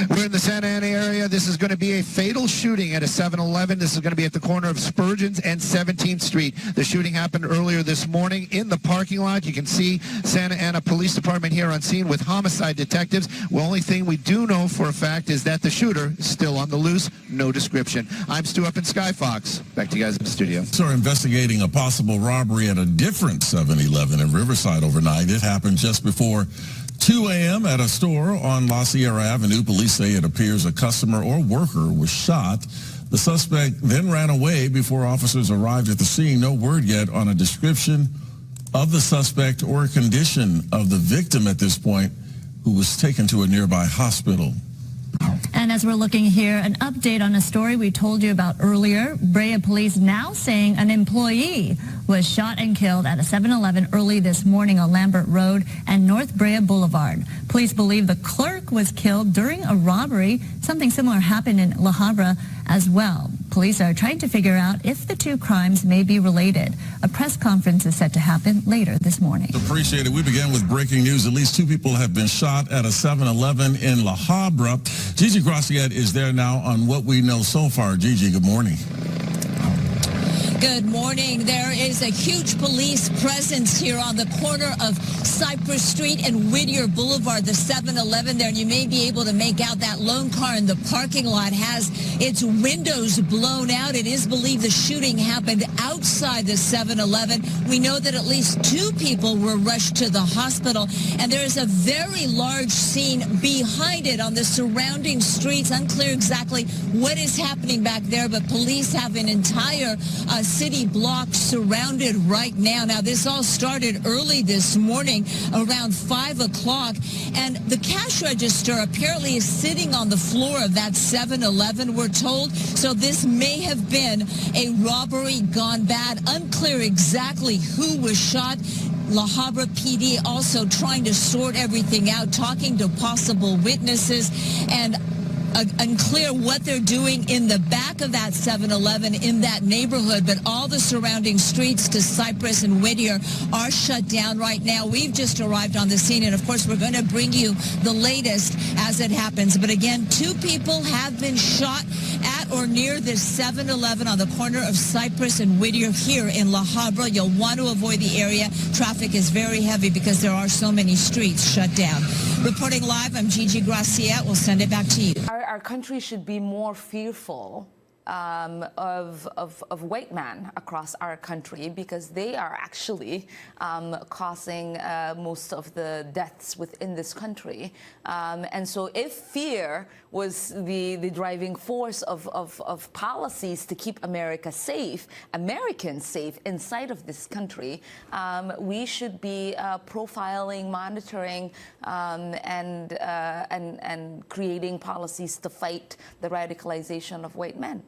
We're in the Santa Ana area. This is going to be a fatal shooting at a 7-Eleven. This is going to be at the corner of Spurgeon's and 17th Street. The shooting happened earlier this morning in the parking lot. You can see Santa Ana Police Department here on scene with homicide detectives. The only thing we do know for a fact is that the shooter is still on the loose. No description. I'm Stu up in Sky Fox. Back to you guys in the studio. So we're investigating a possible robbery at a different 7-Eleven in Riverside overnight. It happened just before 2 a.m. at a store on La Sierra Avenue. Police say it appears a customer or worker was shot. The suspect then ran away before officers arrived at the scene. No word yet on a description of the suspect or condition of the victim at this point, who was taken to a nearby hospital. And as we're looking here, an update on a story we told you about earlier. Brea police now saying an employee was shot and killed at a 7-Eleven early this morning on Lambert Road and North Brea Boulevard. Police believe the clerk was killed during a robbery. Something similar happened in La Habra as well. Police are trying to figure out if the two crimes may be related. A press conference is set to happen later this morning. Appreciate it. We begin with breaking news. At least 2 people have been shot at a 7-Eleven in La Habra. Gigi Graciette is there now on what we know so far. Gigi, good morning. Good morning. There is a huge police presence here on the corner of Cypress Street and Whittier Boulevard, the 7-Eleven there. And you may be able to make out that lone car in the parking lot has its windows blown out. It is believed the shooting happened outside the 7-Eleven. We know that at least 2 people were rushed to the hospital. And there is a very large scene behind it on the surrounding streets. Unclear exactly what is happening back there, but police have an entire city block surrounded right now. Now, this all started early this morning around 5 o'clock, and the cash register apparently is sitting on the floor of that 7-Eleven, we're told. So this may have been a robbery gone bad. Unclear exactly who was shot. La Habra PD also trying to sort everything out, talking to possible witnesses, and unclear what they're doing in the back of that 7-Eleven in that neighborhood, but all the surrounding streets to Cypress and Whittier are shut down right now. We've just arrived on the scene, and of course we're going to bring you the latest as it happens. But again, 2 people have been shot at or near this 7-Eleven on the corner of Cypress and Whittier here in La Habra. You'll want to avoid the area. Traffic is very heavy because there are so many streets shut down. Reporting live, I'm Gigi Graciette. We'll send it back to you. Our country should be more fearful of white men across our country, because they are actually causing most of the deaths within this country. And so if fear was the driving force of policies to keep America safe, Americans safe inside of this country, we should be profiling, monitoring, and creating policies to fight the radicalization of white men.